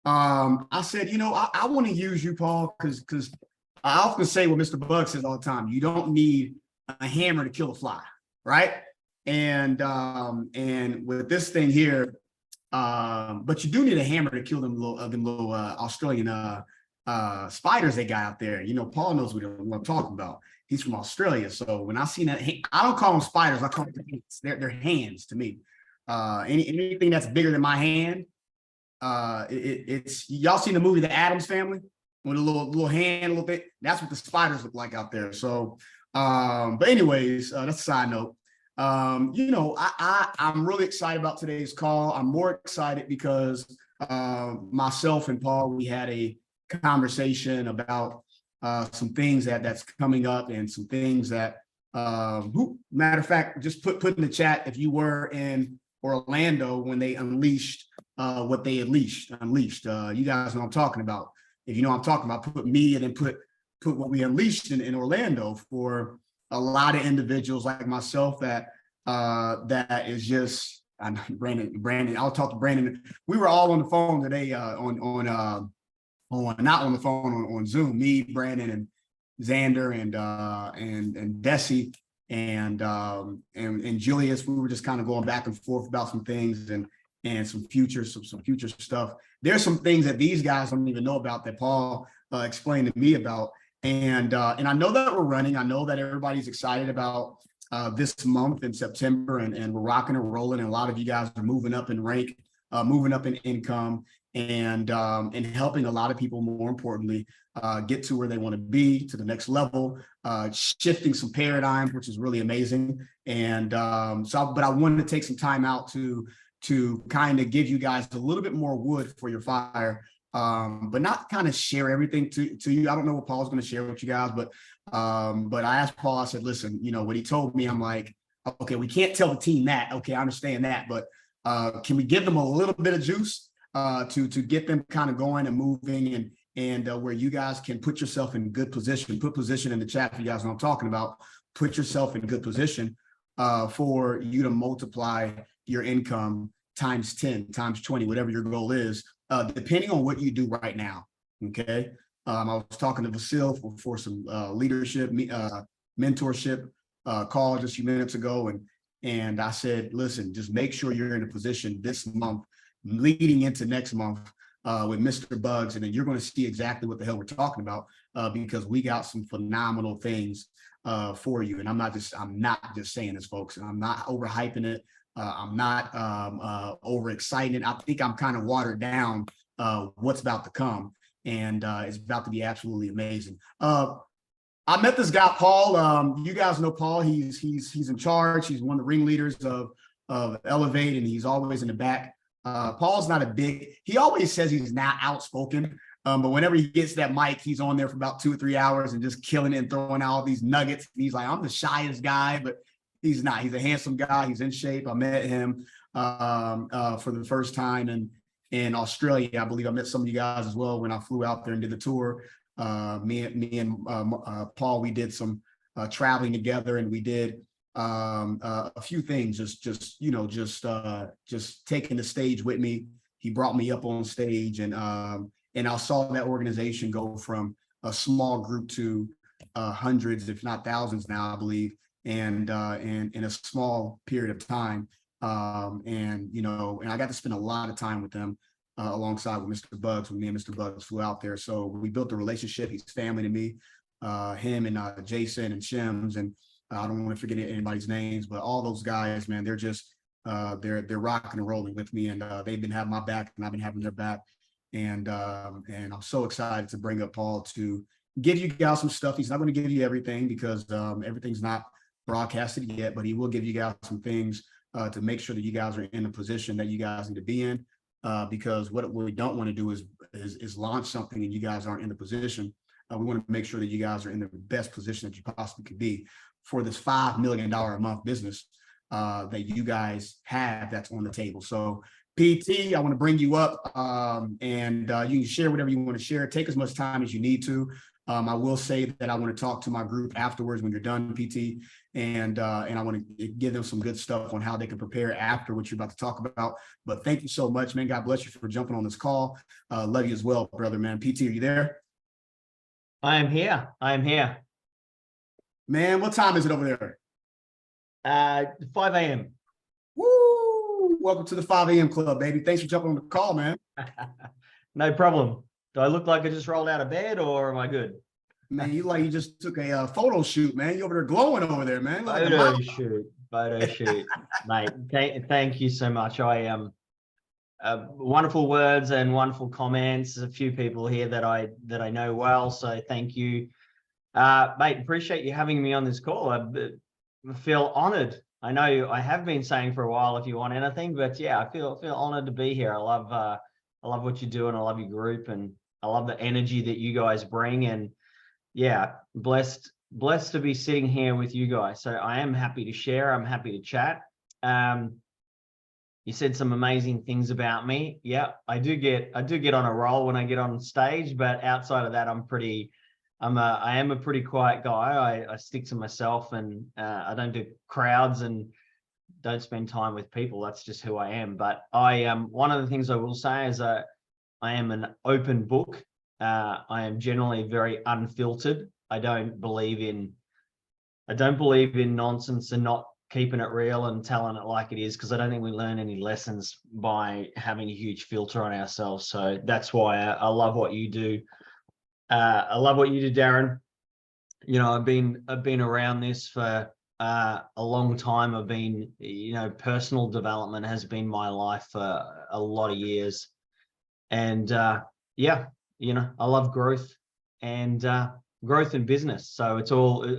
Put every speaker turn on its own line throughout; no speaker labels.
I said, I want to use you, Paul, because I often say what Mr. Bug says all the time. You don't need a hammer to kill a fly, right? And with this thing here, but you do need a hammer to kill them little Australian spiders they got out there. Paul knows what I'm talking about. He's from Australia, so when I seen that, I don't call them spiders. I call them hands. They're hands to me. Anything that's bigger than my hand, it's y'all seen the movie The Addams Family with a little hand, a little bit. That's what the spiders look like out there. So, but anyways, that's a side note. I'm really excited about today's call. I'm more excited because myself and Paul, we had a conversation about some things that's coming up and some things that, matter of fact, just put in the chat if you were in Orlando when they unleashed what they unleashed. You guys know what I'm talking about. If you know what I'm talking about, put me and then put what we unleashed in Orlando for a lot of individuals like myself that is just Brandon. I'll talk to Brandon. We were all on the phone today on not on the phone on Zoom. Me, Brandon, and Xander and Desi and Julius. We were just kind of going back and forth about some things and some future stuff. There's some things that these guys don't even know about that Paul explained to me about. And I know that we're running. I know that everybody's excited about this month in September, and we're rocking and rolling. And a lot of you guys are moving up in rank, moving up in income, and helping a lot of people, more importantly, get to where they want to be, to the next level, shifting some paradigms, which is really amazing. And but I wanted to take some time out to kind of give you guys a little bit more wood for your fire. But not kind of share everything to you. I don't know what Paul's going to share with you guys, but I asked Paul, I said, listen, what he told me, I'm like, okay, we can't tell the team that. Okay, I understand that, but can we give them a little bit of juice to get them kind of going and moving and where you guys can put yourself in good position, put position in the chat if you guys know what I'm talking about, put yourself in good position for you to multiply your income times 10, times 20, whatever your goal is. Depending on what you do right now, okay? I was talking to Vasil for some leadership, mentorship call just a few minutes ago, and I said, listen, just make sure you're in a position this month, leading into next month with Mr. Bugs, and then you're going to see exactly what the hell we're talking about because we got some phenomenal things for you. And I'm not just saying this, folks, and I'm not overhyping it. I'm not overexcited. I think I'm kind of watered down what's about to come, and it's about to be absolutely amazing. I met this guy, Paul. You guys know Paul. He's in charge. He's one of the ringleaders of Ellev8, and he's always in the back. Paul's not he always says he's not outspoken, but whenever he gets that mic, he's on there for about 2 or 3 hours and just killing it and throwing out all these nuggets. He's like, I'm the shyest guy, but he's not. He's a handsome guy. He's in shape. I met him for the first time in Australia. I believe I met some of you guys as well when I flew out there and did the tour. Me and Paul, we did some traveling together, and we did a few things. Just taking the stage with me. He brought me up on stage, and I saw that organization go from a small group to hundreds, if not thousands now, I believe. And in a small period of time, and I got to spend a lot of time with them alongside with Mr. Bugs when me and Mr. Bugs flew out there. So we built a relationship. He's family to me, him and Jason and Shims, and I don't want to forget anybody's names, but all those guys, man, they're just they're rocking and rolling with me, and they've been having my back, and I've been having their back, and I'm so excited to bring up Paul to give you guys some stuff. He's not going to give you everything because everything's not broadcasted yet, but he will give you guys some things to make sure that you guys are in a position that you guys need to be in, because what we don't want to do is launch something and you guys aren't in the position. We want to make sure that you guys are in the best position that you possibly could be for this $5 million a month business that you guys have that's on the table. So PT, I want to bring you up and you can share whatever you want to share. Take as much time as you need to. I will say that I want to talk to my group afterwards when you're done, PT, and I want to give them some good stuff on how they can prepare after what you're about to talk about. But thank you so much, man. God bless you for jumping on this call. Love you as well, brother, man. PT, are you there?
I am here. I am here.
Man, what time is it over there?
5 a.m.
Woo! Welcome to the 5 a.m. club, baby. Thanks for jumping on the call, man.
No problem. Do I look like I just rolled out of bed, or am I good?
Man, you like you just took a photo shoot, man. You over there glowing over there, man. Like
Photo shoot, mate. Thank you so much. I wonderful words and wonderful comments. There's a few people here that I know well, so thank you, mate. Appreciate you having me on this call. I feel honored. I know I have been saying for a while if you want anything, but yeah, I feel honored to be here. I love what you do, and I love your group, and I love the energy that you guys bring, and yeah, blessed to be sitting here with you guys. So I am happy to share. I'm happy to chat. You said some amazing things about me. Yeah, I do get on a roll when I get on stage, but outside of that, I am a pretty quiet guy. I stick to myself, and I don't do crowds and don't spend time with people. That's just who I am. But I am, one of the things I will say is I am an open book. I am generally very unfiltered. I don't believe in nonsense and not keeping it real and telling it like it is, because I don't think we learn any lessons by having a huge filter on ourselves. So that's why I love what you do. I love what you do, Darrin. You know, I've been around this for a long time. I've been, you know, personal development has been my life for a lot of years, and yeah, you know, I love growth and growth in business. So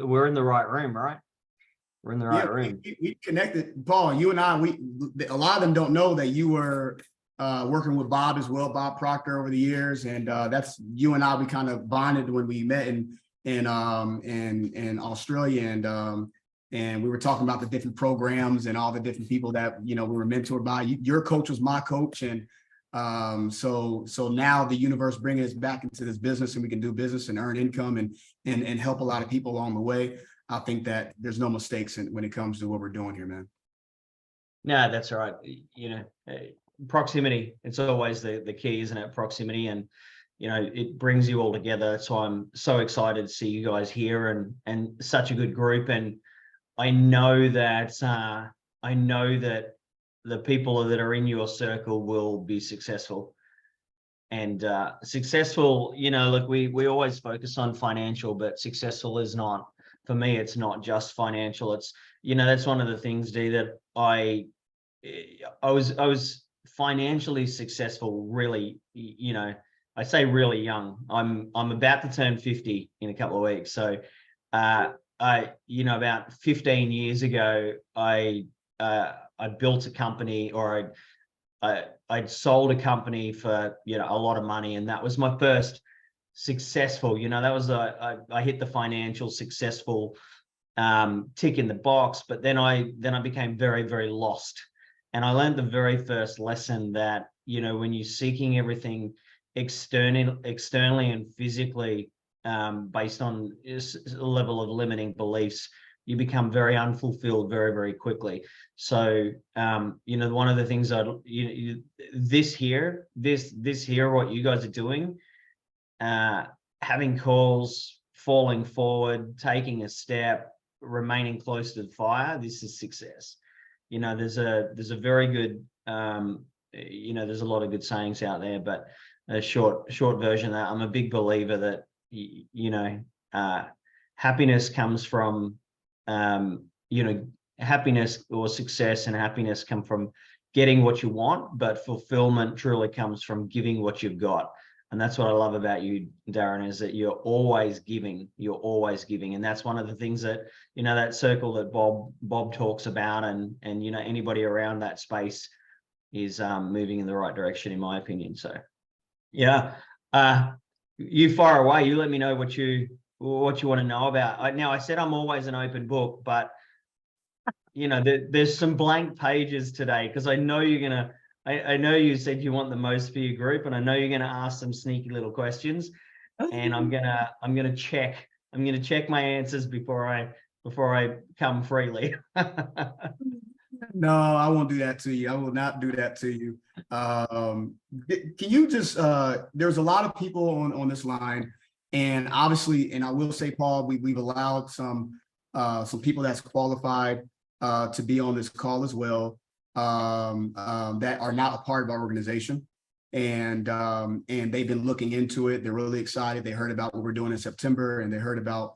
we're in the right room, right? We're in the right room.
We connected, Paul. You and I, a lot of them don't know that you were working with Bob as well, Bob Proctor, over the years, and that's you and I. We kind of bonded when we met in Australia, and we were talking about the different programs and all the different people that, you know, we were mentored by. Your coach was my coach, and so now the universe bringing us back into this business, and we can do business and earn income and help a lot of people along the way. I think that there's no mistakes when it comes to what we're doing here, man.
No, that's all right. You know, proximity, it's always the key, isn't it? Proximity, and you know, it brings you all together. So I'm so excited to see you guys here, and such a good group. And I know that the people that are in your circle will be successful. And successful, you know, look, we always focus on financial, but successful is not, for me, it's not just financial. It's, you know, that's one of the things, D, that I was financially successful really, you know, I say really young. I'm about to turn 50 in a couple of weeks. So you know, about 15 years ago, I built a company, or I'd sold a company for, you know, a lot of money, and that was my first successful, you know, that was I hit the financial successful tick in the box. But then I became very, very lost, and I learned the very first lesson that, you know, when you're seeking everything externally and physically, based on a level of limiting beliefs, you become very unfulfilled very, very quickly. So, you know, one of the things this here, what you guys are doing, having calls, falling forward, taking a step, remaining close to the fire, this is success. You know, there's a very good, you know, there's a lot of good sayings out there, but a short version of that, I'm a big believer that, you know, happiness comes from, you know, happiness or success and happiness come from getting what you want, but fulfillment truly comes from giving what you've got. And that's what I love about you, Darrin, is that you're always giving. And that's one of the things that, you know, that circle that Bob talks about, and you know, anybody around that space is moving in the right direction, in my opinion. So yeah, you fire away. You let me know what you want to know about. Now, I said I'm always an open book, but you know, there's some blank pages today, because I know you're gonna. I know you said you want the most for your group, and I know you're going to ask some sneaky little questions. and I'm gonna check my answers before I come freely.
No, I won't do that to you. I will not do that to you. Can you just, there's a lot of people on this line, and obviously, and I will say, Paul, we've allowed some people that's qualified to be on this call as well, that are not a part of our organization. And they've been looking into it. They're really excited. They heard about what we're doing in September, and they heard about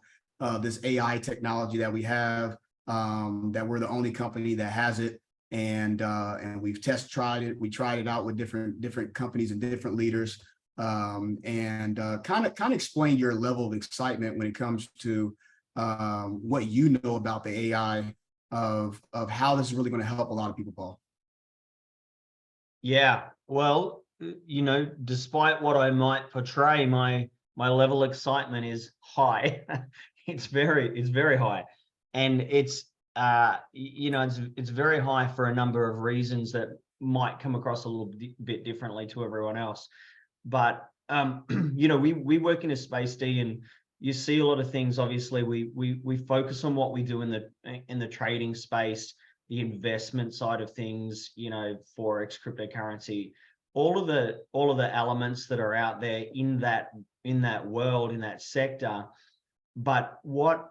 this AI technology that we have, that we're the only company that has it. And we've tried it. We tried it out with different companies and different leaders. And kind of explain your level of excitement when it comes to what you know about the AI, of how this is really going to help a lot of people, Paul.
Yeah, well, despite what I might portray, my level of excitement is high. It's very high, and it's very high for a number of reasons that might come across a little bit differently to everyone else. But we work in a space, D, and you see a lot of things. Obviously, we focus on what we do in the trading space, the investment side of things, forex, cryptocurrency, all of the elements that are out there in that world, in that sector. But what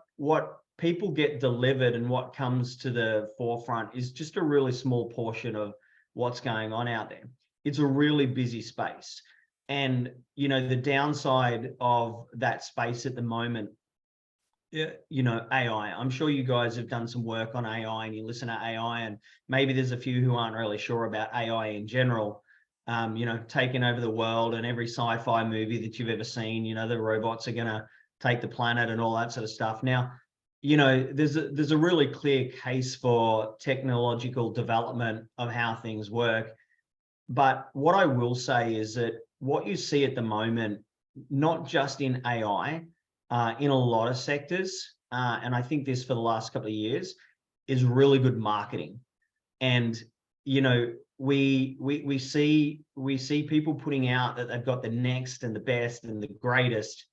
people get delivered and what comes to the forefront is just a really small portion of what's going on out there. It's a really busy space. And, the downside of that space at the moment, AI, I'm sure you guys have done some work on AI and you listen to AI, and maybe there's a few who aren't really sure about AI in general, taking over the world, and every sci-fi movie that you've ever seen, the robots are going to take the planet and all that sort of stuff. Now, there's a really clear case for technological development of how things work. But what I will say is that what you see at the moment, not just in AI, in a lot of sectors, and I think this for the last couple of years, is really good marketing. And we see people putting out that they've got the next and the best and the greatest,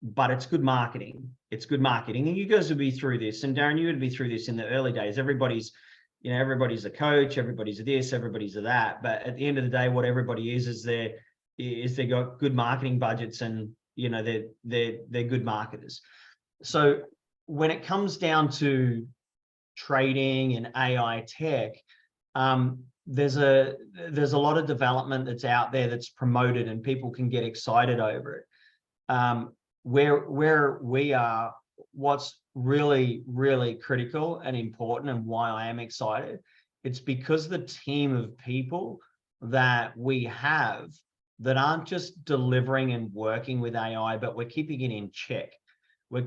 but it's good marketing. It's good marketing. And you guys will be through this. And Darrin, you would be through this in the early days. Everybody's a coach, everybody's a this, everybody's a that. But at the end of the day, what everybody is they got good marketing budgets, and they're good marketers. So when it comes down to trading and AI tech, there's a lot of development that's out there that's promoted, and people can get excited over it. Where we are, what's really, really critical and important, and why I am excited, it's because the team of people that we have that aren't just delivering and working with AI, but we're keeping it in check. We're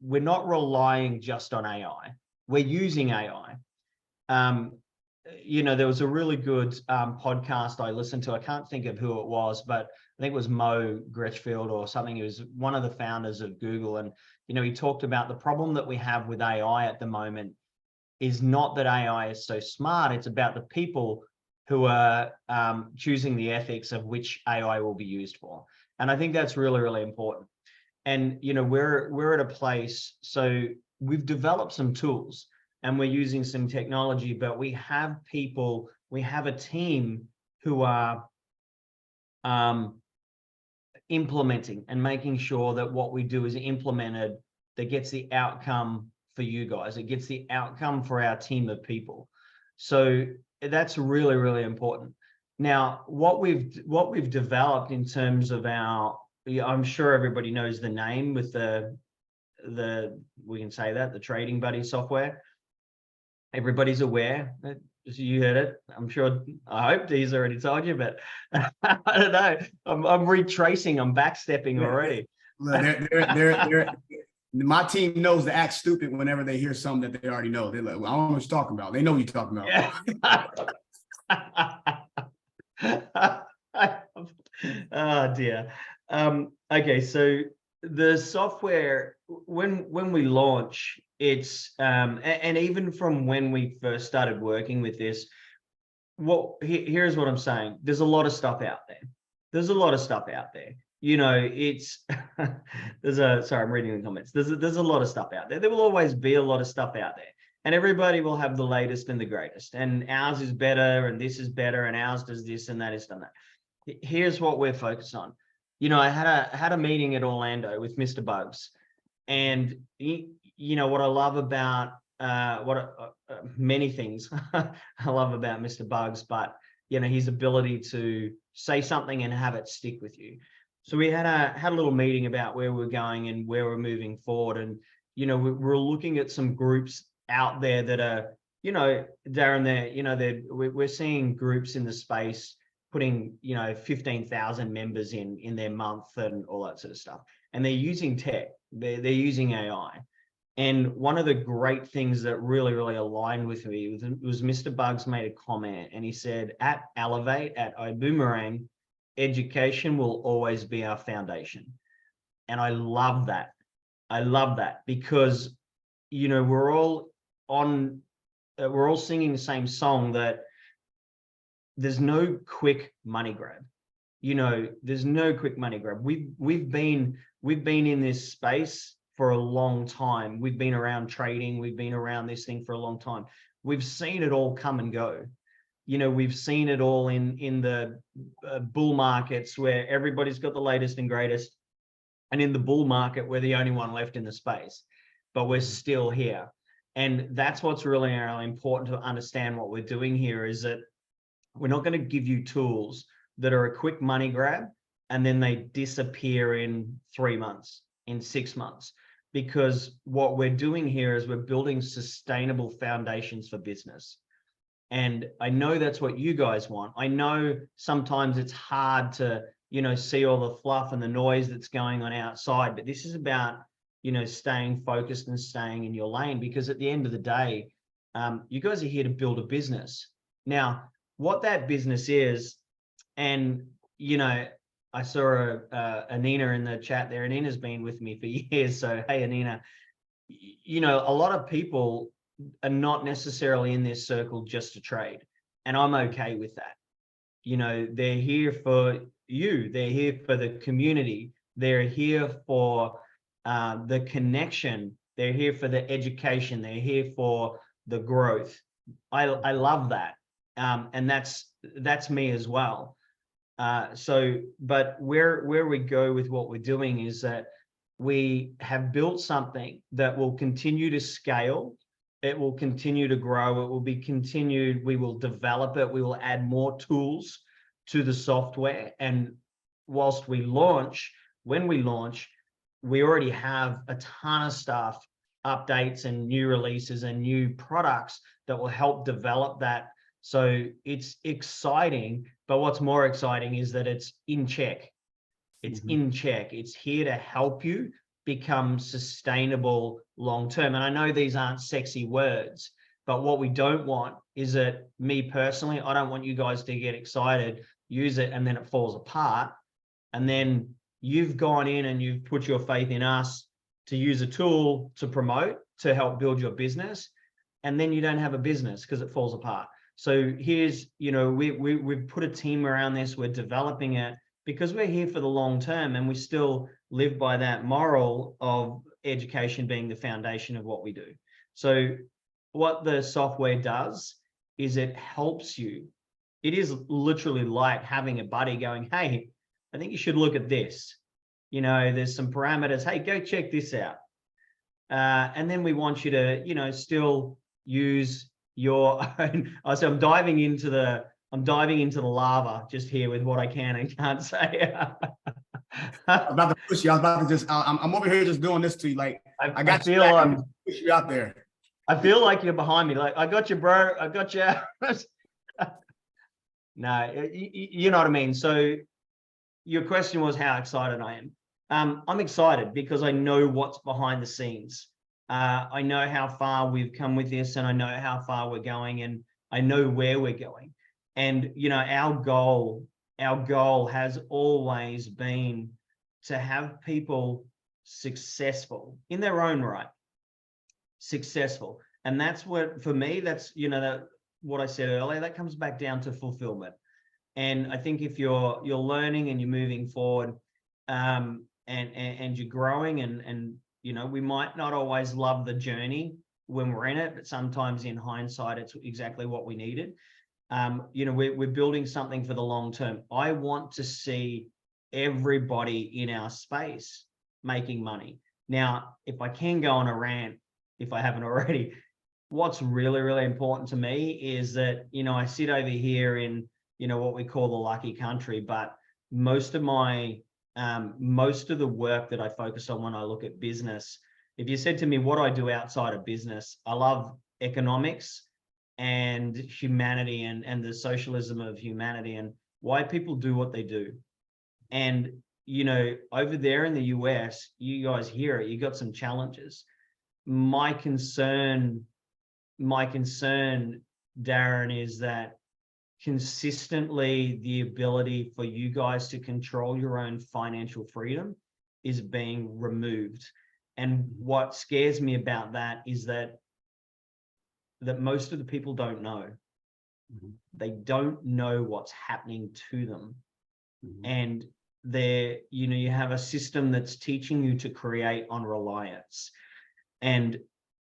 not relying just on AI. We're using AI. There was a really good podcast I listened to. I can't think of who it was, but I think it was Mo Gretschfield or something. He was one of the founders of Google. And, he talked about the problem that we have with AI at the moment is not that AI is so smart. It's about the people who are choosing the ethics of which AI will be used for. And I think that's really, really important. And, we're at a place, so we've developed some tools and we're using some technology, but we have people, we have a team who are implementing and making sure that what we do is implemented, that gets the outcome for you guys. It gets the outcome for our team of people. So that's really, really important. Now, what we've developed in terms of I'm sure everybody knows the name with we can say that, the Trading Buddy software. Everybody's aware. You heard it. I'm sure. I hope Dee's already told you, but I don't know. I'm retracing. I'm backstepping already.
My team knows to act stupid whenever they hear something that they already know. They're like, well, I don't know what you're talking about. They know what you're talking about.
Oh dear. Okay, so the software, when we launch, it's and even from when we first started working with this, here's what I'm saying. There's a lot of stuff out there. you know, it's sorry, I'm reading the comments. There's a lot of stuff out there. There will always be a lot of stuff out there, and everybody will have the latest and the greatest, and ours is better, and this is better, and ours does this, and that is done that. Here's what we're focused on. You know, I had a meeting at Orlando with Mr. Bugs, and you know what I love about many things I love about Mr. Bugs, but you know, his ability to say something and have it stick with you. So we had a little meeting about where we're going and where we're moving forward. And, you know, we're looking at some groups out there that are, you know, Darrin, we're seeing groups in the space putting, you know, 15,000 members in their month and all that sort of stuff. And they're using tech, they're using AI. And one of the great things that really, really aligned with me was Mr. Bugs made a comment, and he said, at Ellev8, at iBoomerang, education will always be our foundation. And I love that. I love that because, you know, we're all singing the same song, that there's no quick money grab. You know, there's no quick money grab. We've been in this space for a long time. We've been around trading. We've been around this thing for a long time. We've seen it all come and go. You know, we've seen it all in the bull markets where everybody's got the latest and greatest, and in the bull market, we're the only one left in the space, but we're still here. And that's what's really important to understand. What we're doing here is that we're not going to give you tools that are a quick money grab and then they disappear in 3 months, in 6 months, because what we're doing here is we're building sustainable foundations for business. And I know that's what you guys want. I know sometimes it's hard to, you know, see all the fluff and the noise that's going on outside, but this is about, you know, staying focused and staying in your lane, because at the end of the day, you guys are here to build a business. Now, what that business is, and, you know, I saw Anina in the chat there. Anina's been with me for years. So, hey, Anina, you know, a lot of people are not necessarily in this circle just to trade. And I'm okay with that. You know, they're here for you. They're here for the community. They're here for the connection. They're here for the education. They're here for the growth. I love that. And that's me as well. But where we go with what we're doing is that we have built something that will continue to scale. It will continue to grow. It will be continued. We will develop it. We will add more tools to the software. And whilst we launch, when we launch, we already have a ton of stuff, updates and new releases and new products that will help develop that. So it's exciting, but what's more exciting is that it's in check. It's in check. It's here to help you become sustainable long-term. And I know these aren't sexy words, but what we don't want is that, me personally, I don't want you guys to get excited, use it, and then it falls apart. And then you've gone in and you've put your faith in us to use a tool to promote, to help build your business. And then you don't have a business because it falls apart. So here's, you know, we've put a team around this. We're developing it because we're here for the long term, and we still live by that moral of education being the foundation of what we do. So what the software does is it helps you. It is literally like having a buddy going, hey, I think you should look at this. You know, there's some parameters. Hey, go check this out. And then we want you to, you know, still use your own. So I'm diving into the lava just here with what I can and can't say.
I'm about to push you. I was about to just, I'm over here just doing this to you. Like, I got you. Push you out there.
I feel like you're behind me. Like, I got you, bro. I got you. No, you know what I mean? So your question was how excited I am. I'm excited because I know what's behind the scenes. I know how far we've come with this, and I know how far we're going, and I know where we're going. And, you know, our goal has always been to have people successful in their own right, successful. And that's what, for me, that's, you know, what I said earlier, that comes back down to fulfillment. And I think if you're learning and you're moving forward, and you're growing, and you know, we might not always love the journey when we're in it, but sometimes in hindsight, it's exactly what we needed. You know, we're building something for the long term. I want to see everybody in our space making money. Now, if I can go on a rant, if I haven't already, what's really, really important to me is that, you know, I sit over here in, you know, what we call the lucky country, but most of the work that I focus on when I look at business, if you said to me, what do I do outside of business? I love economics and humanity, and the socialism of humanity, and why people do what they do. And, you know, over there in the US, you guys hear it, you got some challenges. My concern, Darrin, is that consistently the ability for you guys to control your own financial freedom is being removed. And what scares me about that is that most of the people don't know. They don't know what's happening to them. And you know, you have a system that's teaching you to create on reliance. And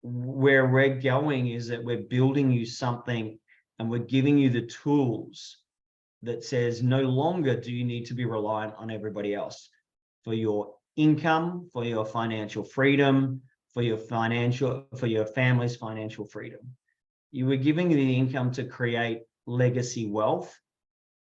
where we're going is that we're building you something, and we're giving you the tools that says no longer do you need to be reliant on everybody else for your income, for your financial freedom, for your family's financial freedom. You were giving the income to create legacy wealth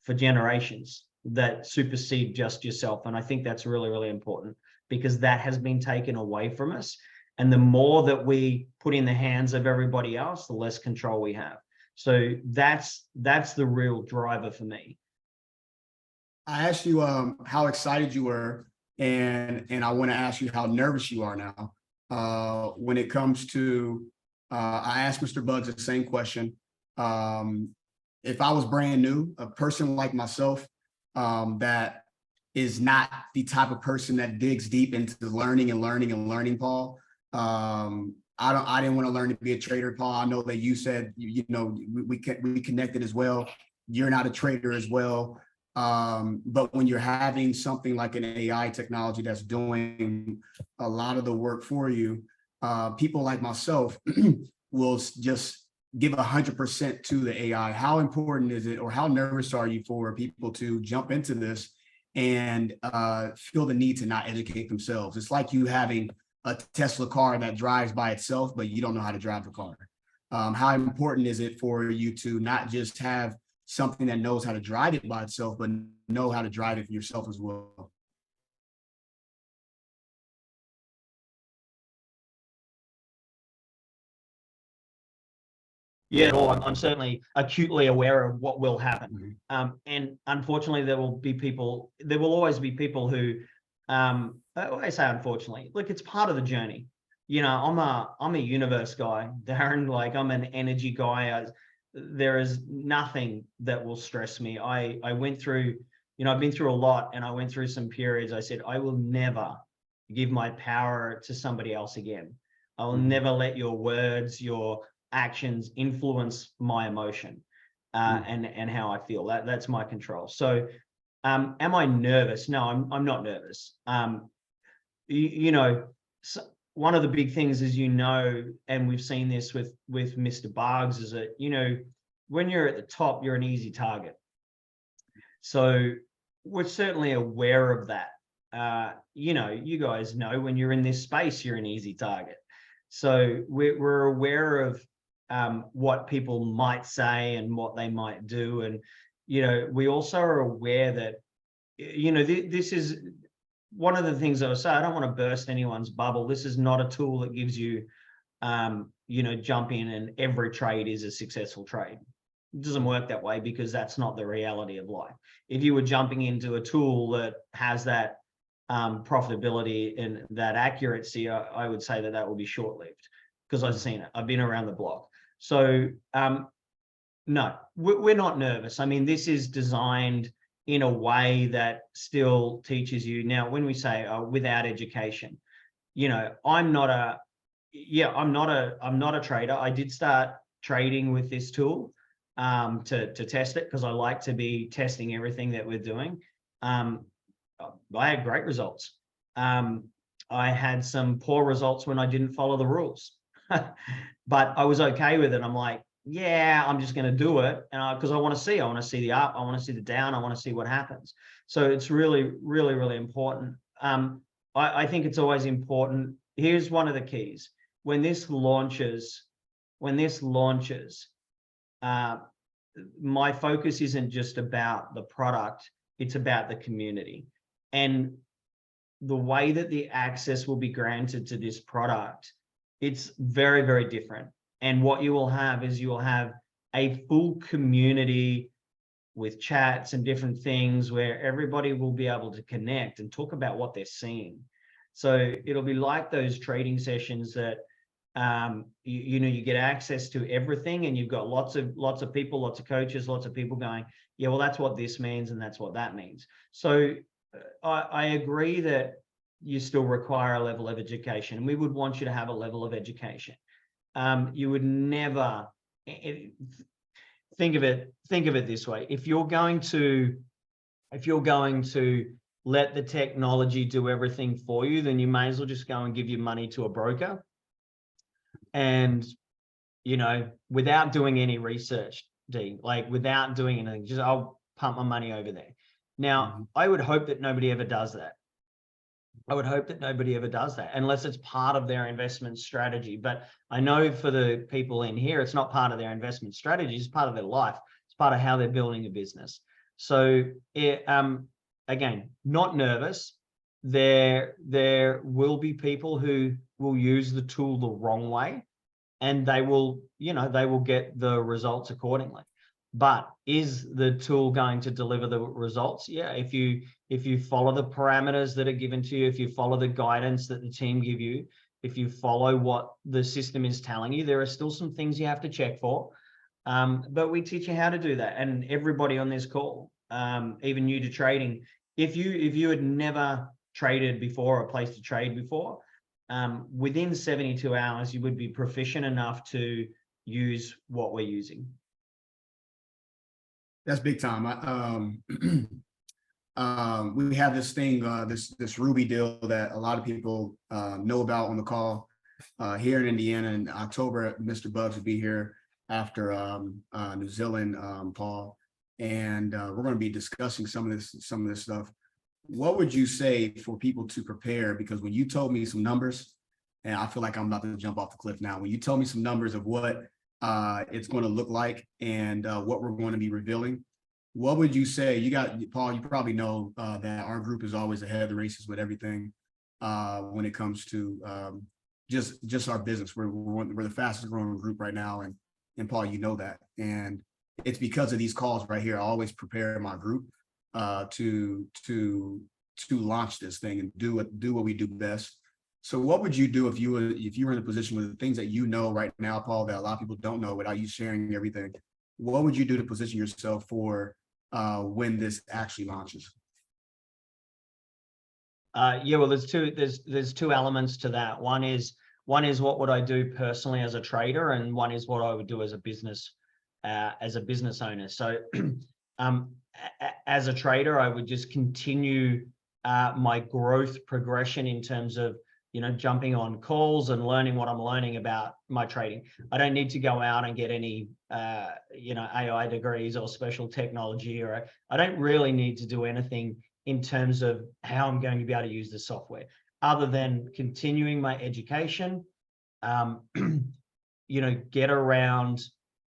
for generations that supersede just yourself. And I think that's really, really important, because that has been taken away from us. And the more that we put in the hands of everybody else, the less control we have. So that's the real driver for me.
I asked you how excited you were, and I want to ask you how nervous you are now. When it comes to, I asked Mr. Bugs the same question. If I was brand new, a person like myself, that is not the type of person that digs deep into learning, Paul. I didn't want to learn to be a trader, Paul. I know that you said, you know, we connected as well. You're not a trader as well. But when you're having something like an AI technology that's doing a lot of the work for you, people like myself will just give 100% to the AI. How important is it, or how nervous are you for people to jump into this and feel the need to not educate themselves? It's like you having a Tesla car that drives by itself, but you don't know how to drive the car. How important is it for you to not just have something that knows how to drive it by itself, but know how to drive it yourself as well?
Yeah, well, I'm certainly acutely aware of what will happen. And unfortunately, there will always be people who, I say unfortunately, look, it's part of the journey. You know, I'm a universe guy, Darrin. Like, I'm an energy guy. There is nothing that will stress me. I went through, you know, I've been through a lot, and I went through some periods. I said, I will never give my power to somebody else again. I will never let your words, your actions influence my emotion and how I feel. That's my control. So am I nervous? No, I'm not nervous. You know, one of the big things, as you know, and we've seen this with Mr. Boggs, is that, you know, when you're at the top, you're an easy target. So we're certainly aware of that. You know, you guys know, when you're in this space, you're an easy target. So we're aware of what people might say and what they might do. And, you know, we also are aware that, you know, this is one of the things I would say. I don't want to burst anyone's bubble. This is not a tool that gives you, you know, jump in and every trade is a successful trade. It doesn't work that way, because that's not the reality of life. If you were jumping into a tool that has that profitability and that accuracy, I would say that will be short-lived, because I've seen it. I've been around the block. So no, we're not nervous. I mean, this is designed in a way that still teaches you. Now, when we say without education, you know, I'm not a trader. I did start trading with this tool to test it, because I like to be testing everything that we're doing. I had great results. I had some poor results when I didn't follow the rules, but I was okay with it. I'm like, yeah, I'm just going to do it. And because I want to see the up, I want to see the down, I want to see what happens. So it's really, really, really important. I think it's always important. Here's one of the keys. When this launches, my focus isn't just about the product, it's about the community. And the way that the access will be granted to this product, it's very, very different. And what you will have is you will have a full community with chats and different things where everybody will be able to connect and talk about what they're seeing. So it'll be like those trading sessions that you get access to everything, and you've got lots of people, lots of coaches, lots of people going, yeah, well, that's what this means and that's what that means. So I agree that you still require a level of education, and we would want you to have a level of education. You would never think of it this way. If you're going to let the technology do everything for you, then you may as well just go and give your money to a broker, and without doing any research, without doing anything, just I'll pump my money over there. Now, I would hope that nobody ever does that. Unless it's part of their investment strategy. But I know for the people in here, it's not part of their investment strategy, it's part of their life. It's part of how they're building a business. So again, not nervous. There will be people who will use the tool the wrong way, and they will get the results accordingly. But is the tool going to deliver the results? Yeah, if you follow the parameters that are given to you, if you follow the guidance that the team give you, if you follow what the system is telling you, there are still some things you have to check for. But we teach you how to do that. And everybody on this call, even new to trading, if you had never traded before or placed a trade before, within 72 hours, you would be proficient enough to use what we're using.
That's big time. We have this thing, this Ruby deal that a lot of people know about on the call here in Indiana. In October, Mr. Bugs will be here after New Zealand, Paul, and we're going to be discussing some of this stuff. What would you say for people to prepare? Because when you told me some numbers, and I feel like I'm about to jump off the cliff now, when you told me some numbers of what it's going to look like and what we're going to be revealing, what would you say? Paul, you probably know that our group is always ahead of the races with everything when it comes to just our business. We're the fastest growing group right now, and Paul, you know that, and it's because of these calls right here. I always prepare my group to launch this thing and do what we do best. So what would you do if you were in a position with the things that you know right now, Paul, that a lot of people don't know without you sharing everything? What would you do to position yourself for when this actually launches?
Yeah, well, there's two elements to that. One is what would I do personally as a trader, and one is what I would do as a business owner. So as a trader, I would just continue my growth progression in terms of jumping on calls and learning what I'm learning about my trading. I don't need to go out and get any AI degrees or special technology, or I don't really need to do anything in terms of how I'm going to be able to use the software, other than continuing my education. Get around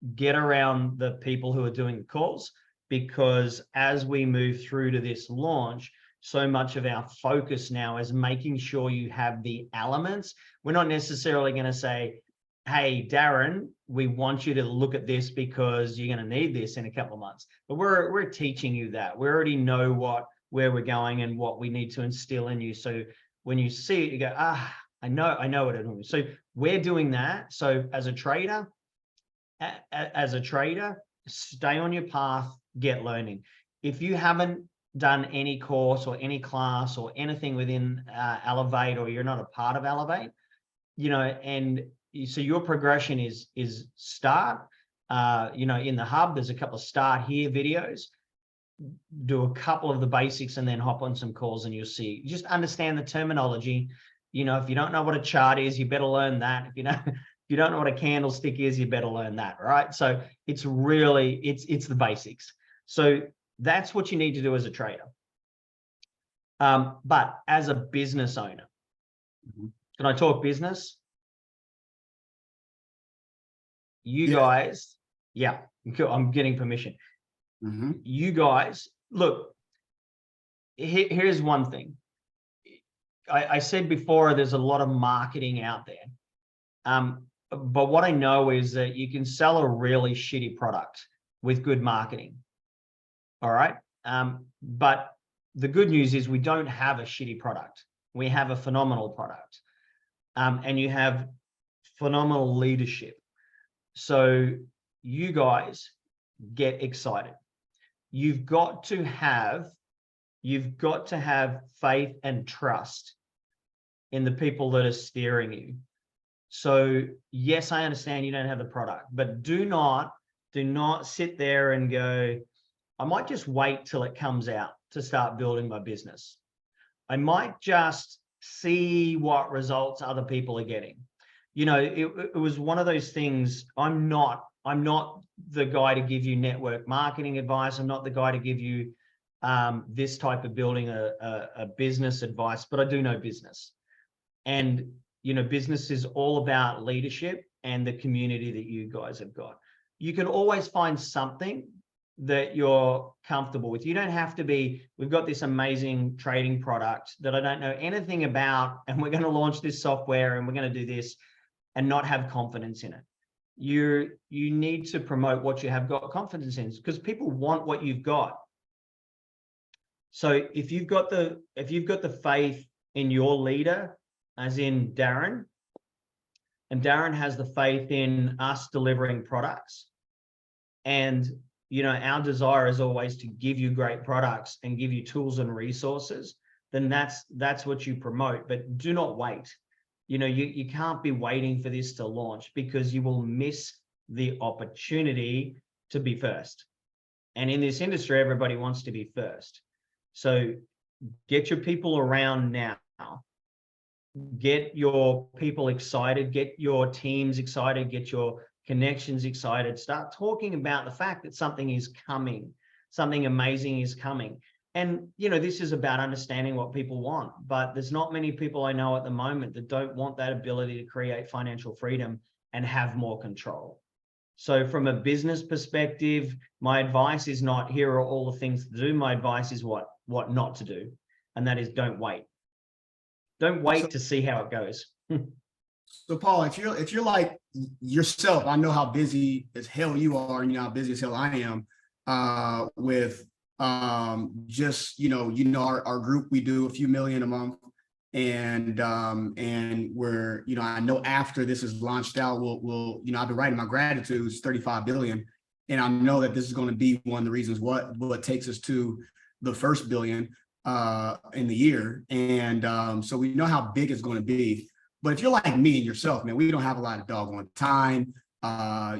the people who are doing the calls, because as we move through to this launch, so much of our focus now is making sure you have the elements. We're not necessarily going to say, hey, Darrin, we want you to look at this because you're going to need this in a couple of months. But we're teaching you that. We already know where we're going and what we need to instill in you. So when you see it, you go, I know what I'm doing. So we're doing that. So as a trader, stay on your path, get learning. If you haven't done any course or any class or anything within Ellev8, or you're not a part of Ellev8, and so your progression is start, in the hub, there's a couple of start here videos. do a couple of the basics and then hop on some calls and you'll see. Just understand the terminology. You know, if you don't know what a chart is, you better learn that. If you don't know what a candlestick is, you better learn that, right? So it's really, it's the basics. So that's what you need to do as a trader. But as a business owner, can I talk business? You guys, yeah, I'm getting permission. You guys, look, here's one thing. I said before, there's a lot of marketing out there. But what I know is that you can sell a really shitty product with good marketing. All right. But the good news is we don't have a shitty product. We have a phenomenal product. And you have phenomenal leadership. So you guys get excited. You've got to have faith and trust in the people that are steering you. So yes, I understand you don't have the product, but do not sit there and go, I might just wait till it comes out to start building my business. I might just see what results other people are getting. You know, it was one of those things. I'm not the guy to give you network marketing advice. I'm not the guy to give you this type of building a business advice, but I do know business. And, you know, business is all about leadership and the community that you guys have got. You can always find something that you're comfortable with. You don't have to be, we've got this amazing trading product that I don't know anything about, and we're going to launch this software and we're going to do this and not have confidence in it. You need to promote what you have got confidence in, because people want what you've got. So if you've got the faith in your leader, as in Darrin, and Darrin has the faith in us delivering products, and you know, our desire is always to give you great products and give you tools and resources, then that's what you promote. But do not wait. You know, you can't be waiting for this to launch, because you will miss the opportunity to be first. And in this industry, everybody wants to be first. So get your people around now. Get your people excited, get your teams excited, get your connections excited. Start talking about the fact that something is coming, something amazing is coming. And, you know, this is about understanding what people want, but there's not many people I know at the moment that don't want that ability to create financial freedom and have more control. So from a business perspective, my advice is not, here are all the things to do. My advice is what not to do. And that is, don't wait. Don't wait to see how it goes.
So Paul, if you're like yourself, I know how busy as hell you are, and you know how busy as hell I am with just, you know, our group, we do a few million a month. And we're, you know, I know after this is launched out, we'll, you know, I've been writing my gratitudes, 35 billion. And I know that this is going to be one of the reasons what takes us to the first billion in the year. And so we know how big it's going to be. But if you're like me and yourself, man, we don't have a lot of doggone time.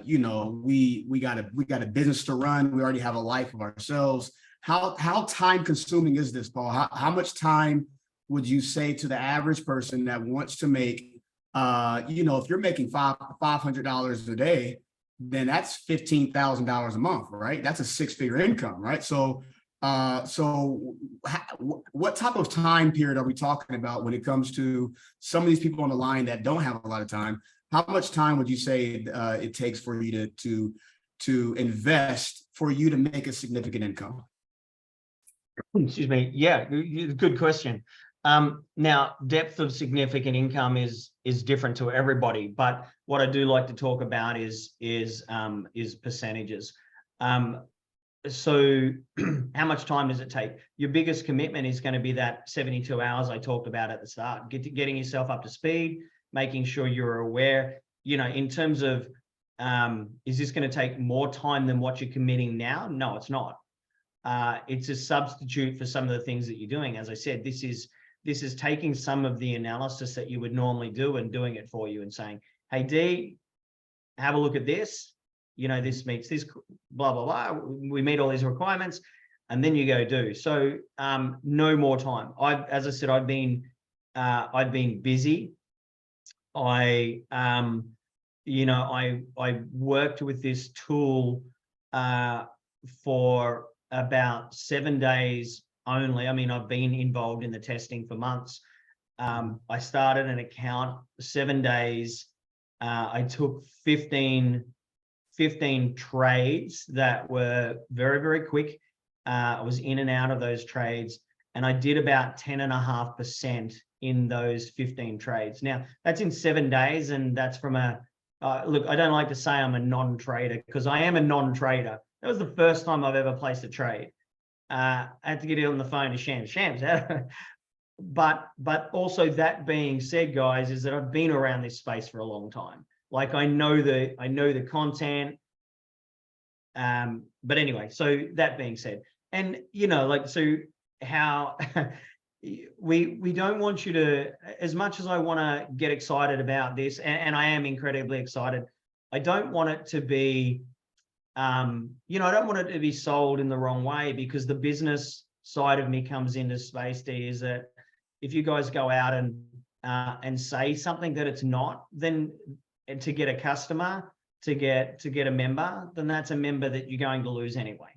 You know, we got a business to run. We already have a life of ourselves. How time consuming is this, Paul? How much time would you say to the average person that wants to make, you know, if you're making $500 a day, then that's $15,000 a month, right? That's a six-figure income, right? So what type of time period are we talking about when it comes to some of these people on the line that don't have a lot of time? How much time would you say it takes for you to invest for you to make a significant income?
Excuse me. Yeah, good question. Now, depth of significant income is different to everybody, but what I do like to talk about is percentages. So how much time does it take? Your biggest commitment is going to be that 72 hours I talked about at the start, getting yourself up to speed, making sure you're aware, you know, in terms of, is this going to take more time than what you're committing now? No, it's not. It's a substitute for some of the things that you're doing. As I said, this is taking some of the analysis that you would normally do and doing it for you and saying, hey, D, have a look at this. You know, this meets this, blah, blah, blah. We meet all these requirements. and then you go do. So no more time. As I said, I've been busy. I worked with this tool for about 7 days only. I mean, I've been involved in the testing for months. I started an account 7 days. I took 15 trades that were very, very quick. I was in and out of those trades, and I did about 10.5% in those 15 trades. Now, that's in 7 days, and that's from a look, I don't like to say I'm a non-trader, because I am a non-trader. That was the first time I've ever placed a trade. I had to get it on the phone to Shams. But also, that being said, guys, is that I've been around this space for a long time. Like, I know the content. But anyway, so that being said, and so how we don't want you to, as much as I want to get excited about this, and I am incredibly excited, I don't want it to be I don't want it to be sold in the wrong way, because the business side of me comes into space, D, is that if you guys go out and say something that it's not, then to get a customer, to get a member, then that's a member that you're going to lose anyway,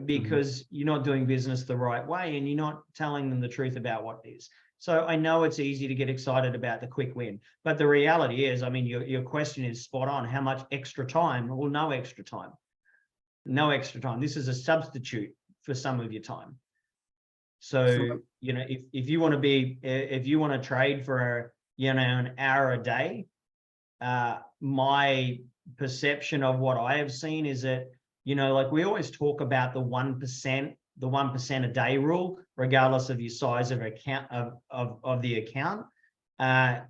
because you're not doing business the right way, and you're not telling them the truth about what it is. So I know it's easy to get excited about the quick win, but the reality is, I mean, your question is spot on. How much extra time? Well, no extra time. No extra time. This is a substitute for some of your time. So, if you want to trade for an hour a day, my perception of what I have seen is that, like we always talk about the 1% a day rule, regardless of your size of account of the account. Like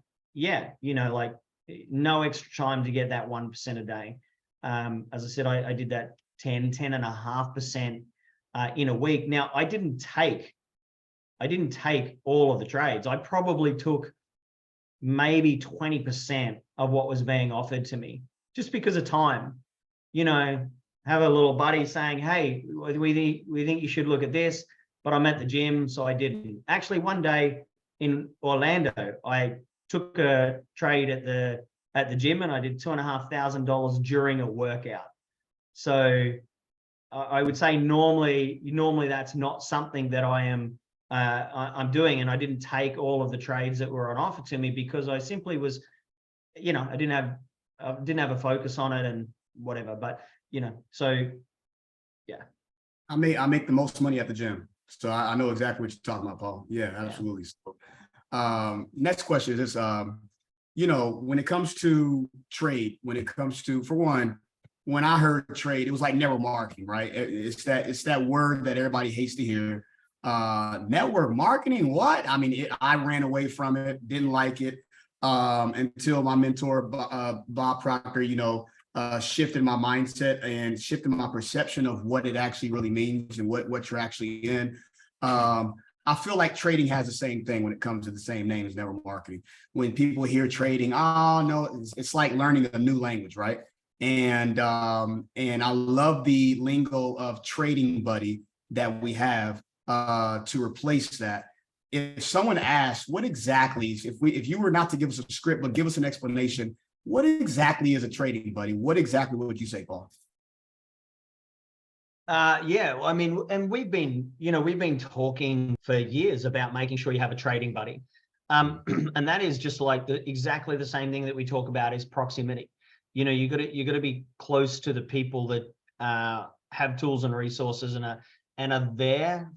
no extra time to get that 1% a day. As I said, I did that 10.5% in a week. Now, I didn't take all of the trades. I probably took maybe 20% of what was being offered to me, just because of time. Have a little buddy saying, hey, we think you should look at this, but I'm at the gym, so I didn't. Actually, one day in Orlando, I took a trade at the gym, and I did $2,500 during a workout. So I would say normally that's not something that I'm doing, and I didn't take all of the trades that were on offer to me, because I simply was, I didn't have a focus on it and whatever. But so yeah.
I make the most money at the gym, so I know exactly what you're talking about, Paul. Yeah, absolutely. Yeah. So, next question is this: when it comes to trade, for one, when I heard trade, it was like network marketing, right? It's that word that everybody hates to hear. Network marketing, what? I mean, I ran away from it, didn't like it, until my mentor, Bob Proctor, shifted my mindset and shifted my perception of what it actually really means and what you're actually in. I feel like trading has the same thing when it comes to the same name as network marketing. When people hear trading, oh no, it's like learning a new language, right? And I love the lingo of trading buddy that we have to replace that. If someone asks, what exactly, if you were not to give us a script, but give us an explanation, what exactly is a trading buddy? What exactly would you say, Paul?
Well, I mean, and we've been talking for years about making sure you have a trading buddy. And that is just like exactly the same thing that we talk about is proximity. You got to be close to the people that have tools and resources and are there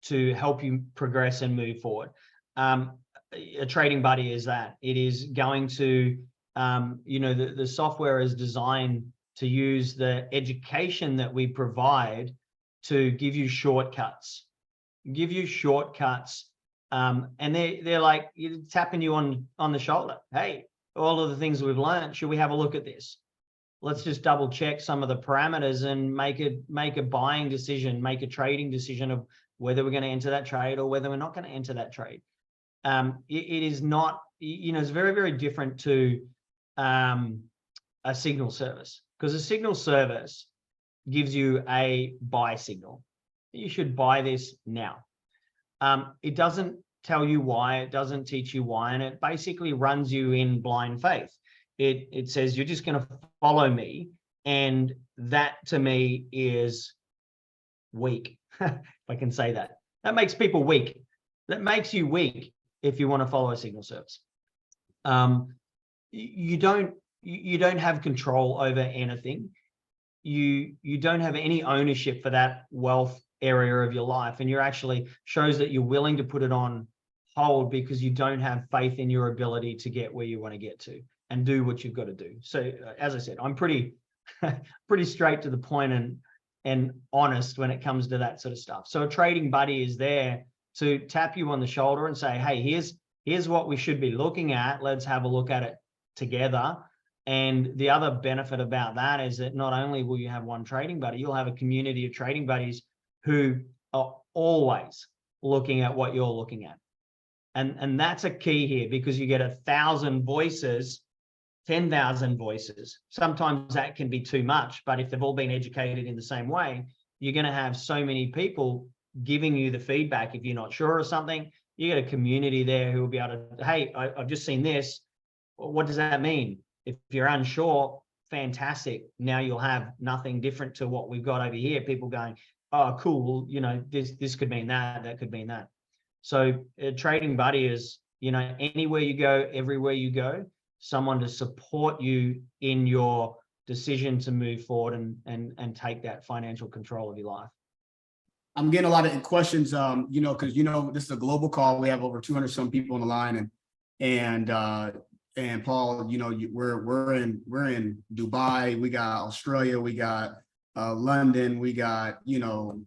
to help you progress and move forward. A trading buddy is that. It is going to, the software is designed to use the education that we provide to give you shortcuts. And they're like tapping you on the shoulder. Hey, all of the things we've learned, should we have a look at this? Let's just double check some of the parameters and make a buying decision, make a trading decision of whether we're going to enter that trade or whether we're not going to enter that trade. It is not, it's very, very different to a signal service, because a signal service gives you a buy signal. you should buy this now. It doesn't tell you why, it doesn't teach you why, and it basically runs you in blind faith. It says you're just going to follow me, and that to me is weak, if I can say that. That makes people weak. That makes you weak if you want to follow a signal service. You don't have control over anything. You don't have any ownership for that wealth area of your life, and you're actually shows that you're willing to put it on hold because you don't have faith in your ability to get where you want to get to and do what you've got to do. So as I said, I'm pretty straight to the point and honest when it comes to that sort of stuff. So a trading buddy is there to tap you on the shoulder and say, hey, here's what we should be looking at. Let's have a look at it together. And the other benefit about that is that not only will you have one trading buddy, you'll have a community of trading buddies who are always looking at what you're looking at. And that's a key here, because you get 1,000 voices, 10,000 voices. Sometimes that can be too much, but if they've all been educated in the same way, you're going to have so many people giving you the feedback. If you're not sure of something, you get a community there who will be able to, hey, I've just seen this. What does that mean? If you're unsure, fantastic. Now you'll have nothing different to what we've got over here. People going, oh, cool. You know, this could mean that, that could mean that. So a trading buddy is, you know, anywhere you go, everywhere you go, someone to support you in your decision to move forward and take that financial control of your life.
I'm getting a lot of questions, you know, because, you know, this is a global call. We have over 200 some people on the line, and Paul, you know, we're in Dubai, we got Australia, we got London, we got, you know,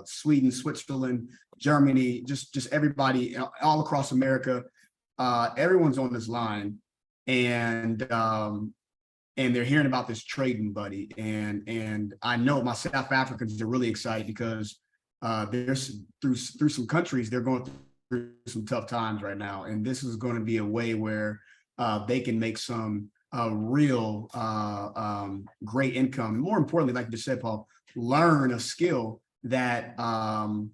Sweden, Switzerland, Germany, just everybody all across America. Everyone's on this line, and they're hearing about this trading buddy, and I know my South Africans are really excited because there's through some countries they're going through some tough times right now, and this is going to be a way where they can make some real great income. And more importantly, like you said, Paul, learn a skill that no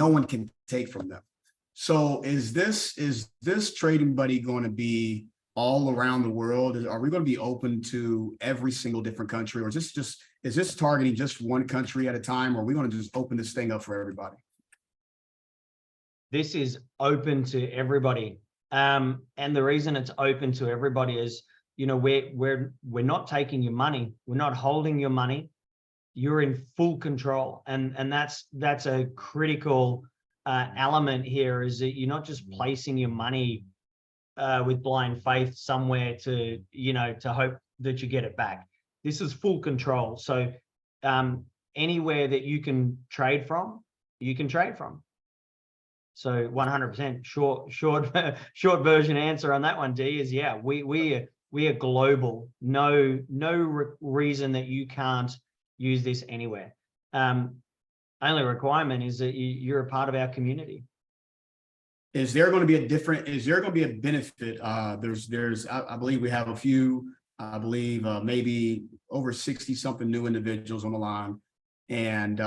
one can take from them. So is this trading buddy going to be all around the world? Are we going to be open to every single different country, or is this targeting just one country at a time, or are we going to just open this thing up for everybody?
This is open to everybody. And the reason it's open to everybody is, you know, we're not taking your money. We're not holding your money. You're in full control. And that's a critical element here, is that you're not just placing your money with blind faith somewhere to, you know, to hope that you get it back. This is full control. So anywhere that you can trade from, you can trade from. So 100% short version answer on that one, D, is yeah, we are global. No reason that you can't use this anywhere. Only requirement is that you're a part of our community.
Is there going to be a benefit? There's I believe we have a few, I believe maybe over 60 something new individuals on the line. And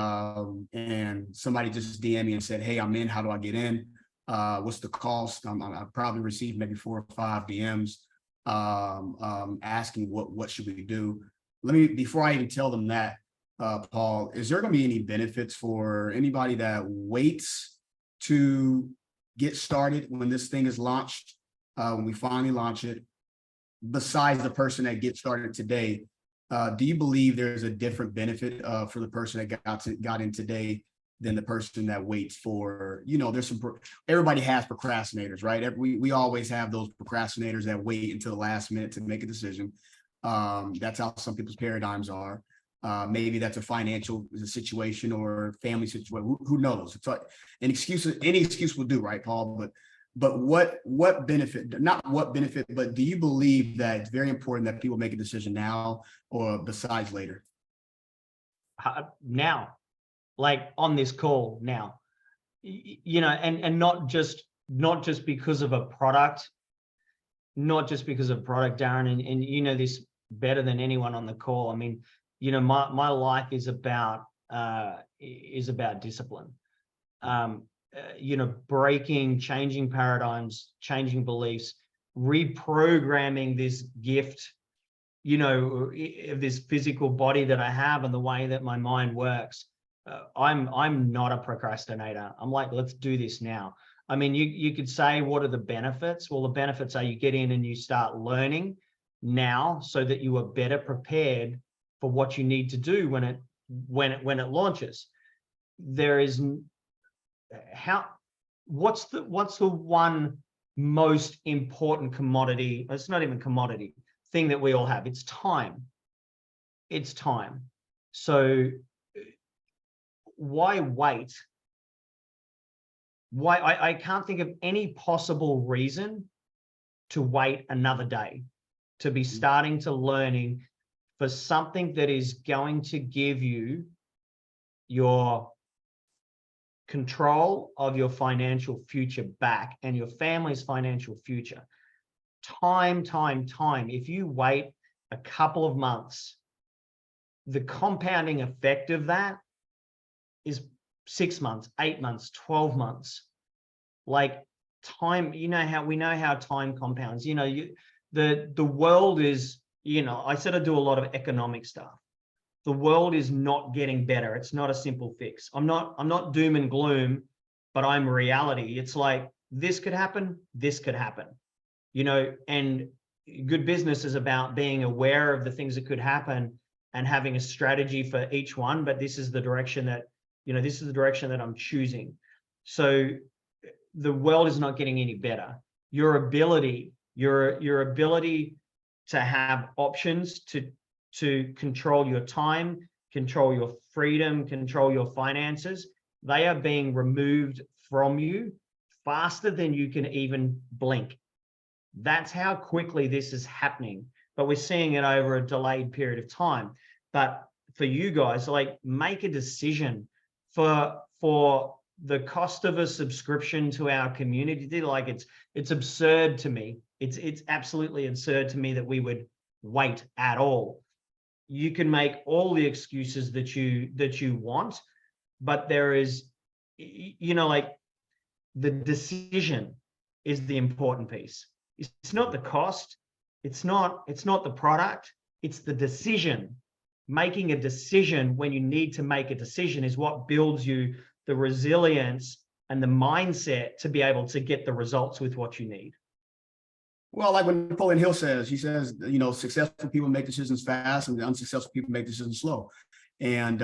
somebody just DM'd me and said, hey, I'm in, how do I get in? What's the cost? I probably received maybe 4 or 5 DMs asking what should we do. Before I even tell them that, Paul, is there going to be any benefits for anybody that waits to get started when this thing is launched, when we finally launch it, besides the person that gets started today? Do you believe there's a different benefit for the person that got in today than the person that waits for, you know, everybody has procrastinators, right? We always have those procrastinators that wait until the last minute to make a decision. That's how some people's paradigms are. Maybe that's a financial situation or family situation. Who knows? It's like any excuse will do, right, Paul? But what benefit, not what benefit, but do you believe that it's very important that people make a decision now or besides later?
Now, like on this call now, you know, and not just because of a product, Darrin, and you know this better than anyone on the call. I mean, you know, my life is about is about discipline. You know, breaking, changing paradigms, changing beliefs, reprogramming this gift, you know, of this physical body that I have and the way that my mind works. I'm not a procrastinator. I'm like, let's do this now. I mean, you could say, what are the benefits? Well, the benefits are you get in and you start learning now so that you are better prepared for what you need to do when it launches. There is what's the one most important commodity? It's not even commodity thing that we all have. It's time. It's time. So why wait? Why I can't think of any possible reason to wait another day, to be starting to learning for something that is going to give you your control of your financial future back and your family's financial future. Time. If you wait a couple of months, the compounding effect of that is 6 months, 8 months, 12 months. Like time, you know how we know how time compounds. You know, the world is, you know, I said I do a lot of economic stuff. The world is not getting better. It's not a simple fix. I'm not doom and gloom, but I'm reality. It's like this could happen, this could happen. You know, and good business is about being aware of the things that could happen and having a strategy for each one. But this is the direction that, you know, this is the direction that I'm choosing. So the world is not getting any better. Your ability to have options to control your time, control your freedom, control your finances, they are being removed from you faster than you can even blink. That's how quickly this is happening. But we're seeing it over a delayed period of time. But for you guys, like, make a decision for the cost of a subscription to our community. Like, it's absurd to me. It's absolutely absurd to me that we would wait at all. You can make all the excuses that you want, but there is, you know, like, the decision is the important piece. It's not the cost. It's not the product. It's the decision. Making a decision when you need to make a decision is what builds you the resilience and the mindset to be able to get the results with what you need.
Well, like when Napoleon Hill says, he says, you know, successful people make decisions fast and the unsuccessful people make decisions slow. And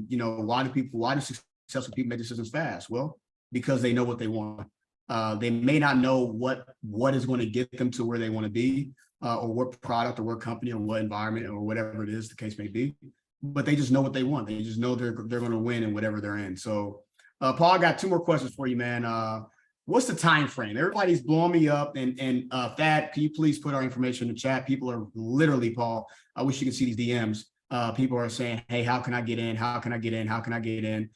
you know, why do successful people make decisions fast? Well, because they know what they want. They may not know what is going to get them to where they want to be, or what product or what company or what environment or whatever it is the case may be, but they just know what they want. They just know they're going to win in whatever they're in. So, Paul, I got 2 more questions for you, man. What's the time frame? Everybody's blowing me up, and Thad, can you please put our information in the chat? People are literally, Paul, I wish you could see these DMs. People are saying, hey, how can I get in? How can I get in? How can I get in?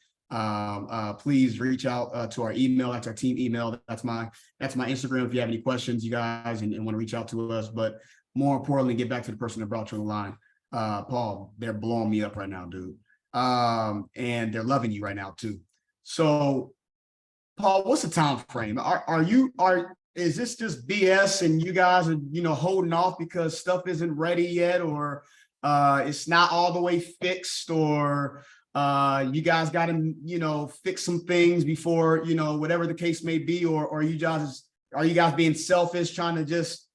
Please reach out to our email. That's our team email. That's my Instagram. If you have any questions, you guys, and want to reach out to us, but more importantly, get back to the person that brought you on the line. Paul, they're blowing me up right now, dude. And they're loving you right now too. So, Paul, what's the time frame? Is this just BS and you guys are, you know, holding off because stuff isn't ready yet, or it's not all the way fixed, or you guys got to, you know, fix some things before, you know, whatever the case may be, or are you guys being selfish, trying to just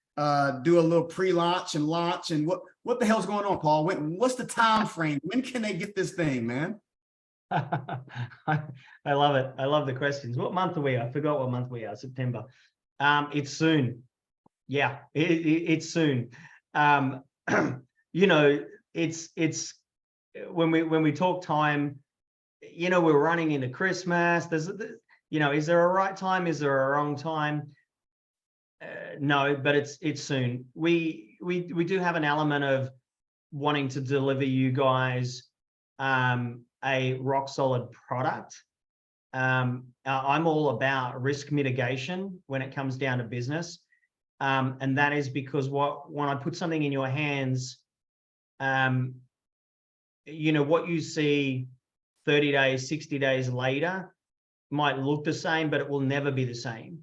do a little pre-launch and launch, and what the hell's going on, Paul? What's the time frame? When can they get this thing, man?
I love it. I love the questions. What month are we? I forgot what month we are. September. It's soon. Yeah, it's soon. You know, it's when we talk time, you know, we're running into Christmas. You know, is there a right time? Is there a wrong time? No, but it's soon. We do have an element of wanting to deliver you guys a rock solid product. I'm all about risk mitigation when it comes down to business. And that is because when I put something in your hands, you know, what you see 30 days, 60 days later might look the same, but it will never be the same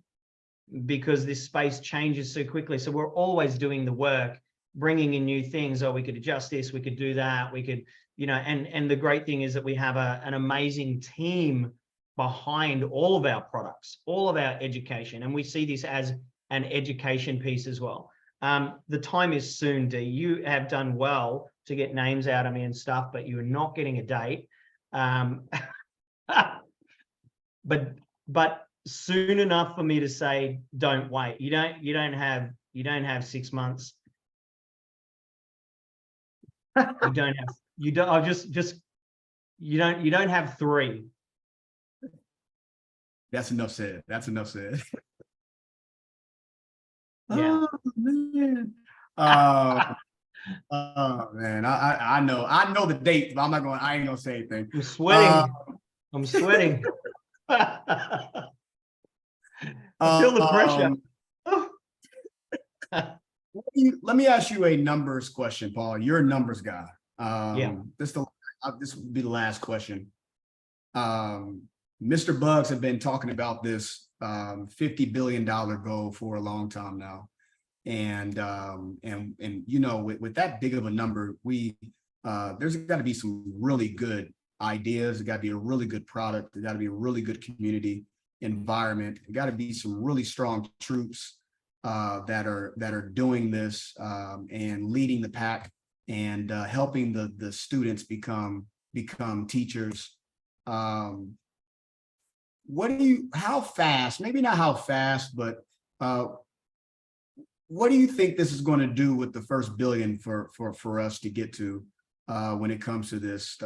because this space changes so quickly. So we're always doing the work, bringing in new things. Oh, we could adjust this, we could do that, we could, you know, and the great thing is that we have an amazing team behind all of our products, all of our education. And we see this as an education piece as well. The time is soon, D. You have done well to get names out of me and stuff, but you're not getting a date. But soon enough for me to say, don't wait. You don't have 6 months. You don't have 3.
That's enough said. That's enough said.
Yeah.
Oh man. Oh man. I know the date, but I ain't gonna say anything.
I'm sweating. I'm sweating. I feel the pressure.
Let me ask you a numbers question, Paul. You're a numbers guy.
Yeah.
This will be the last question. Mr. Bugs have been talking about this $50 billion goal for a long time now. And you know, with that big of a number, there's got to be some really good ideas. There's got to be a really good product. There's got to be a really good community environment. There got to be some really strong troops that are doing this and leading the pack and helping the students become teachers. How fast, maybe not how fast, but what do you think this is going to do with the first billion for us to get to when it comes to this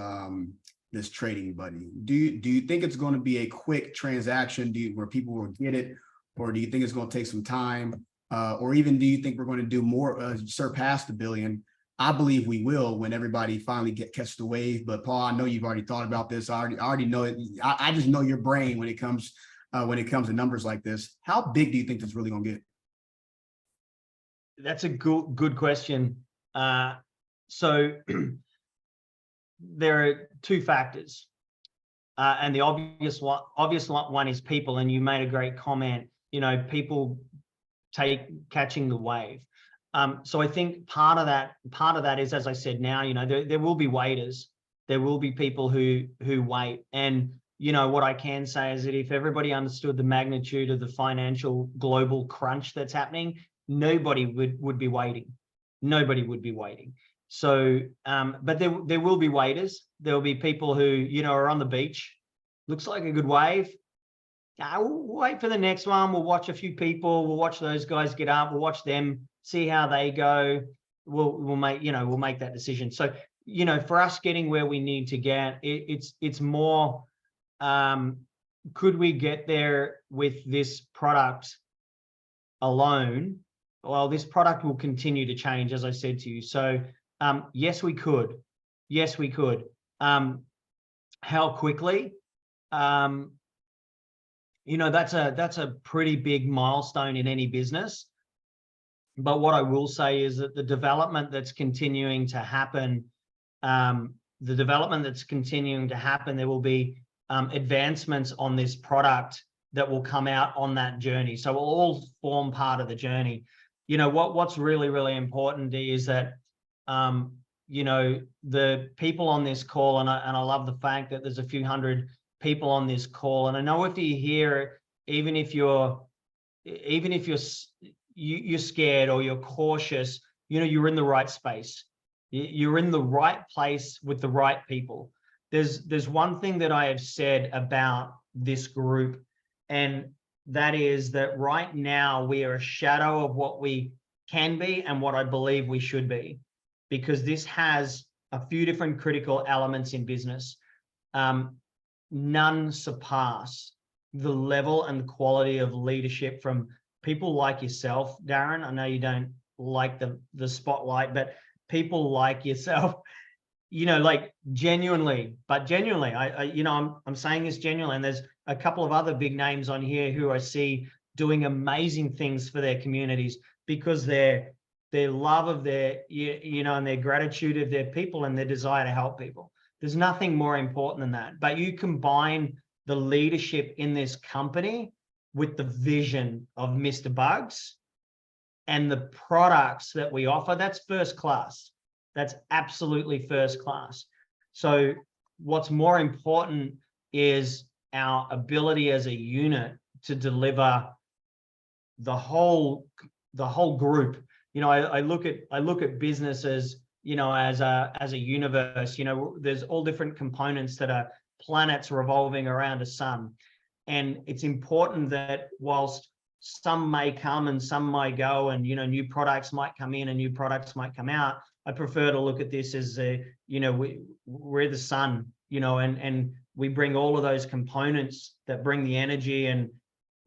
this trading buddy? Do you think it's going to be a quick transaction where people will get it, or do you think it's going to take some time, or even do you think we're going to do more, surpass the billion? I believe we will when everybody finally catch the wave. But Paul, I know you've already thought about this. I already know it. I just know your brain when it comes to numbers like this. How big do you think this really going to get?
That's a good question. So there are 2 factors, and the obvious one is people. And you made a great comment. You know, people catching the wave. So I think part of that is, as I said, now, you know, there will be waiters. There will be people who wait. And, you know, what I can say is that if everybody understood the magnitude of the financial global crunch that's happening, nobody would be waiting. Nobody would be waiting. So, but there will be waiters. There will be people who, you know, are on the beach. Looks like a good wave. We'll wait for the next one. We'll watch a few people. We'll watch those guys get up. We'll watch them, see how they go. We'll make that decision. So, you know, for us getting where we need to get, it's more, could we get there with this product alone? Well, this product will continue to change, as I said to you. So, yes, we could. Yes, we could. How quickly? You know, that's a pretty big milestone in any business. But what I will say is that the development that's continuing to happen, there will be advancements on this product that will come out on that journey. So we'll all form part of the journey. You know, what's really, really important is that, you know, the people on this call, and I love the fact that there's a few hundred people on this call. And I know if you hear, even if you're scared or you're cautious, you know, you're in the right space. You're in the right place with the right people. There's one thing that I have said about this group, and that is that right now we are a shadow of what we can be and what I believe we should be, because this has a few different critical elements in business. None surpass the level and quality of leadership from people like yourself, Darrin. I know you don't like the spotlight, but people like yourself, you know, like genuinely, I you know, I'm saying this genuinely, and there's a couple of other big names on here who I see doing amazing things for their communities because they're their love of their, and their gratitude of their people and their desire to help people. There's nothing more important than that. But you combine the leadership in this company with the vision of Mr. Bugs and the products that we offer, that's first class. That's absolutely first class. So what's more important is our ability as a unit to deliver the whole group. I look at businesses, as a universe. There's all different components that are planets revolving around a sun. And it's important that whilst some may come and some may go, and new products might come in and new products might come out, I prefer to look at this as we're the sun, and we bring all of those components that bring the energy and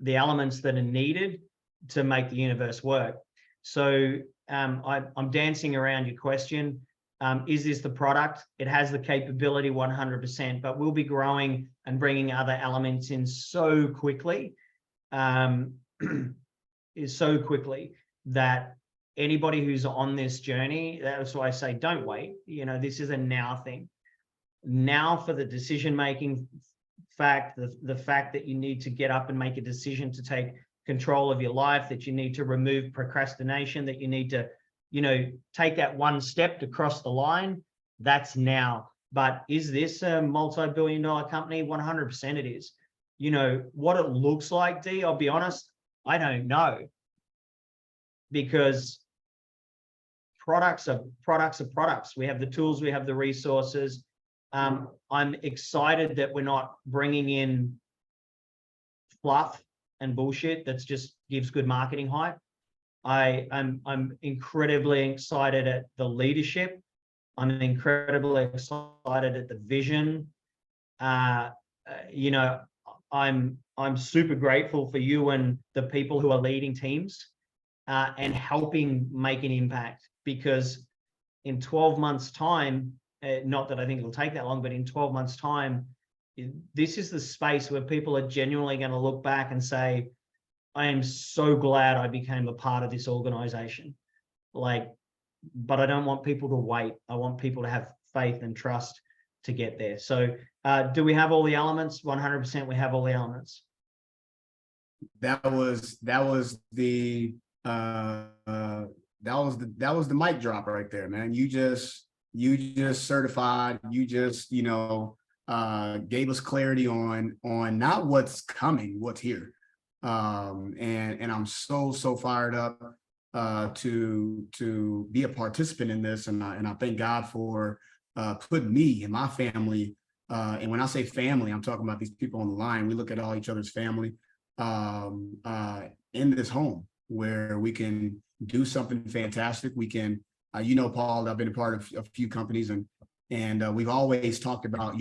the elements that are needed to make the universe work. So I'm dancing around your question. Is this the product? It has the capability 100%, but we'll be growing and bringing other elements in so quickly, that anybody who's on this journey, that's why I say don't wait. This is a now thing. Now for the decision-making fact, the fact that you need to get up and make a decision to take control of your life, that you need to remove procrastination, that you need to, take that one step to cross the line. That's now. But is this a multi-billion-dollar company? 100% it is. What it looks like, D, I'll be honest, I don't know. Because products are products. We have the tools, we have the resources. I'm excited that we're not bringing in fluff and bullshit that just gives good marketing hype. I'm incredibly excited at the leadership. I'm incredibly excited at the vision. I'm super grateful for you and the people who are leading teams and helping make an impact, because in 12 months' time, not that I think it'll take that long, but in 12 months' time, this is the space where people are genuinely going to look back and say, I am so glad I became a part of this organization. But I don't want people to wait. I want people to have faith and trust to get there. So do we have all the elements? 100% we have all the elements.
That was the mic drop right there, man. You just certified, you just, gave us clarity on not what's coming, what's here. And I'm so fired up to be a participant in this, and I thank God for putting me and my family, and when I say family, I'm talking about these people on the line. We look at all each other's family in this home where we can do something fantastic. We can, Paul, I've been a part of a few companies, and we've always talked about,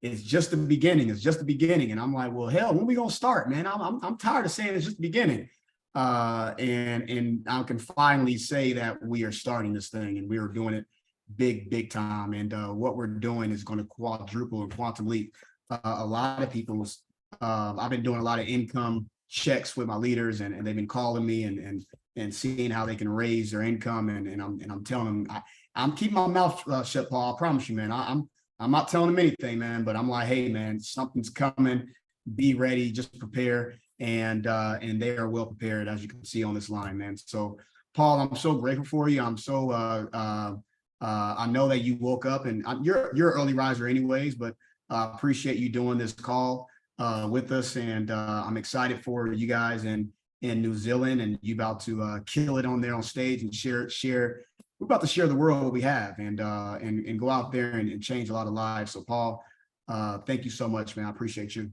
it's just the beginning. It's just the beginning. And I'm like, well, hell, when are we gonna start, man? I'm tired of saying it's just the beginning. And I can finally say that we are starting this thing, and we are doing it big time. And what we're doing is going to quadruple and quantum leap a lot of people's. I've been doing a lot of income checks with my leaders, and they've been calling me and seeing how they can raise their income. And I'm telling them, I'm keeping my mouth shut, Paul. I promise you, man. I'm not telling them anything, man, but I'm like, hey, man, something's coming. Be ready, just prepare. And they are well prepared, as you can see on this line, man. So, Paul, I'm so grateful for you. I'm so I know that you woke up, and you're an early riser anyways, but I appreciate you doing this call with us, and I'm excited for you guys in New Zealand, and you about to kill it on there on stage and share. We're about to share the world what we have, and go out there and change a lot of lives. So, Paul, thank you so much, man. I appreciate you.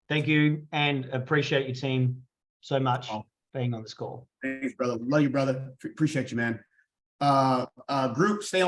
Thank you, and appreciate your team so much being on this call.
Thanks, brother. Love you, brother. Appreciate you, man. Group, stay on.